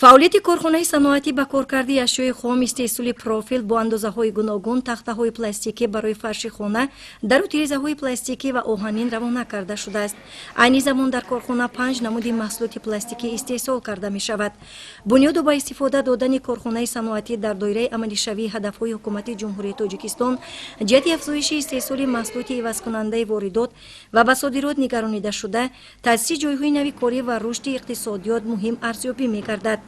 فعالیت کارخانه صنعتی با کارکردی اشیاء خام استحصال پروفیل با اندازه‌های گوناگون تخته‌های پلاستیکی برای فرش خانه در تیره‌های پلاستیکی و آهنین روانه کرده شده است. این زمان در کارخانه 5 نمود محصولات پلاستیکی استحصال کرده می شود. بنیاد با استفاده دادن کارخانه صنعتی در دایره عملی شوی هدف‌های حکومت جمهوری تاجیکستان جهت افزایش استحصال محصولات عوض کننده واردات و به صادرات نگرانیده شده، تأسیس جایهای نوی کاری و رشد اقتصادیات مهم ارزیابی می‌گردد.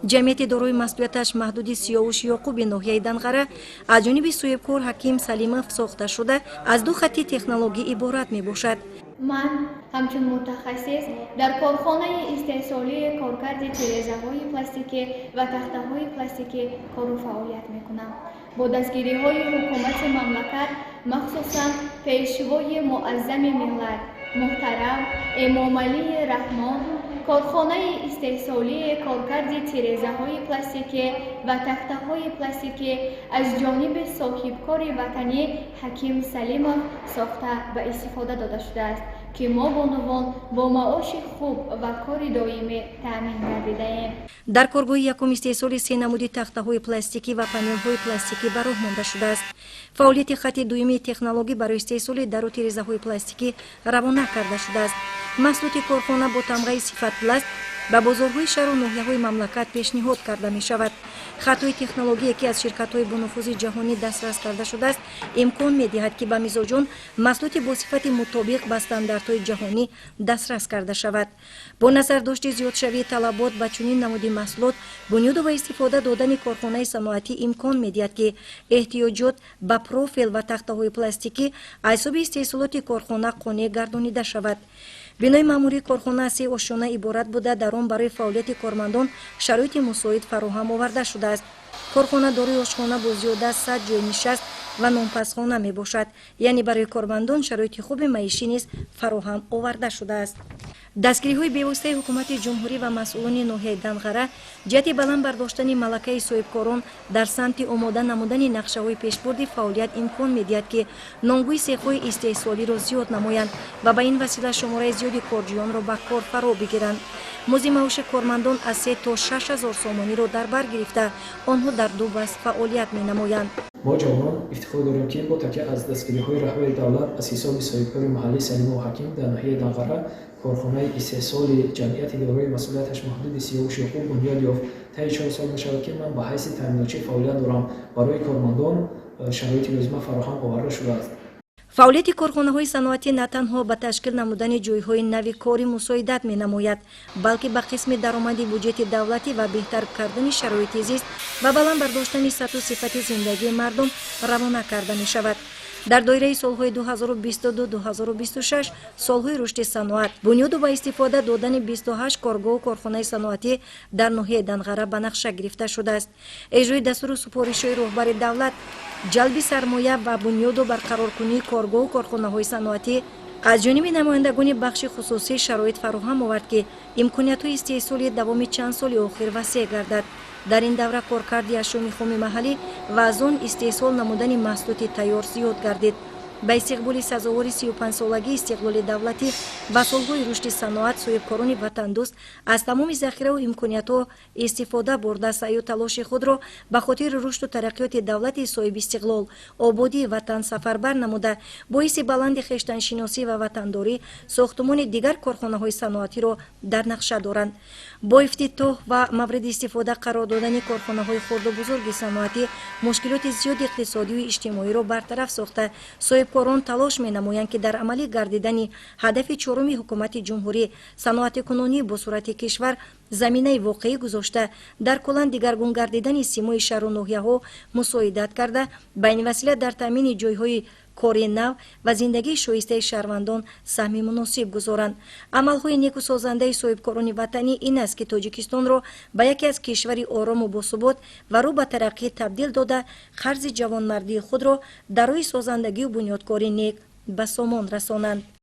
جمعیت دارای مسئولیتش محدود سیاوش یعقوب ناحیه دنقره از جانب صاحبکار حکیم سلیمов ساخته شده از دو خط تکنولوژی عبارت می باشد. من همچون متخصص در کارخانه استحصالی کارکرد تیره‌های پلاستیکی و تخته‌های پلاستیکی کار و فعالیت میکنم. با دستگیری‌های حکومت مملکت مخصوصا پیشوای معظم ملت محترم امام علی رحمان کارخانه استحصالی کارکرد تیره‌های پلاستیکی و تخته‌های پلاستیکی از جانب صاحبکار وطنی حکیم سلیمov ساخته و استفاده داده شده است که ما بانوان با معاش خوب و کار دائمی تأمین گردیده‌ایم. در کارگاه یکم استحصال 3 نمود تخته‌های پلاستیکی و پنل‌های پلاستیکی به راه مانده شده است. فعالیت خط دوم تکنولوژی برای استحصال در تیره‌های پلاستیکی روانه کرده شده است. محصولات کارخانه با تمغه صفت پلاست به بازارهای شهر و ناحیه‌های مملکت پیشنهاد کرده می شود. خطای تکنولوژی که از شرکت‌های با نفوذ جهانی دسترس کرده شده است، امکان می‌دهد که به میزاجون محصولات با صفت مطابق با استانداردهای جهانی دسترس کرده شود. با نظر داشت زیاد شوی طلبات به چنین نمود محصولات، بنیاد با استفاده دادن کارخانه صنعتی امکان می‌دهد که احتیاجات به پروفیل و تخته‌های پلاستیکی از سوی استحصالات کارخانه قانع گردانیده شود. بنای ماموری کارخانه از 3 آشیانه عبارت بوده در آن برای فعالیت کارمندان شرایط مساعد فراهم آورده شده است. کارخانه دارای آشخانه با زیاده از 100 جای نشست و نانپزخانه می باشد، یعنی برای کارمندان شرایط خوب معیشی نیز فراهم آورده شده است. دستگیری‌های بی‌واسطه حکومت جمهوری و مسئولان ناحیه دنقره جهت بلند برداشتن ملکه صاحبکاران در سمت آماده نمودن نقشه‌های پیشبرد فعالیت امکان می‌دهد که نانگوی سیخ‌های استحصالی را زیاد نمایند و به این وسیله شماره زیادی کارجویان را به کار فرا بگیرند. موزی معاش کارمندان از 3 تا 6 هزار سامانی را در بر گرفته آنها در 2 بست فعالیت می‌نمایند. ما جوانان افتخار داریم که با تکیه از دستگیری‌های رهبر دولت از حساب صاحبکار محلی سلیمov حکیم در ناحیه دنقره کارخانه استحصال جمعیت دارای مسئولیتش محدود سیاوش یعقوب بنیاد یافت. طی 4 سال می‌شود که من به حیث تامیناچی فعالیت دارم. برای کارمندان شرایط لازمه فراهم آورده شده است. فعالیت کارخانه‌های صنعتی نه تنها به تشکیل نمودن جایهای نوی کاری مساعدت می‌نماید، بلکه به قسم درآمدی بودجت دولتی و بهتر کردن شرایط زیست و بلند برداشتن سطح و صفت زندگی مردم روانه کرده می‌شود. در دایره سالهای 2022-2026 سالهای رشد صنعت بنیاد با استفاده دادن 28 کارگاه و کارخانه صنعتی در ناحیه دنقره به نقشه گرفته شده است. اجرای دستور سفارش‌های رهبر دولت جلب سرمایه و بنیاد و برقرارکنی کارگاه و کارخانه‌های صنعتی از جانب نمایندگان بخش خصوصی شرایط فراهم آورد که امکانیت‌های استحصالی دوام چند سال اخیر وسیع گردد. در این دوره کارکرد اشیاء خام محلی و از آن استحصال نمودن محصولات تیار زیاد گردید. به استقبال سزاوار 35 سالگی استقلال دولتی و سالهای رشد صنعت صاحبکاران وطن دوست از تمام ذخیره و امکانیت‌ها استفاده برده سعی و تلاش خود را به خاطر رشد و ترقیات دولت صاحب استقلال آبادی وطن سفربر نموده باعث بلند خویشتن‌شناسی و وطنداری ساختمان دیگر کارخانه‌های صنعتی را در نقشه دارند. با افتتاح و مورد استفاده قرار دادن کارخانه‌های خرد و بزرگ صنعتی مشکلات زیاد اقتصادی و اجتماعی را برطرف ساخته صاحبکاران تلاش می‌نمایند که در عملی گردیدن هدف 4 حکومت جمهوری صنعت کنونی با صورت کشور زمینه واقعی گذاشته در کلان دیگرگون گردیدن سیمای شهر و ناحیه‌ها مساعدت کرده به این وسیله در تامین جای‌های کاری نو و زندگی شایسته شهروندان سهم مناسب گذارند. عملهای نیکو سازنده صاحبکاران وطنی این است که تاجیکستان را به یکی از کشوری آرام و باثبات و رو به ترقی تبدیل داده خرج جوانمردی خود را در روی سازندگی و بنیادکاری نیک به سامان رسانند.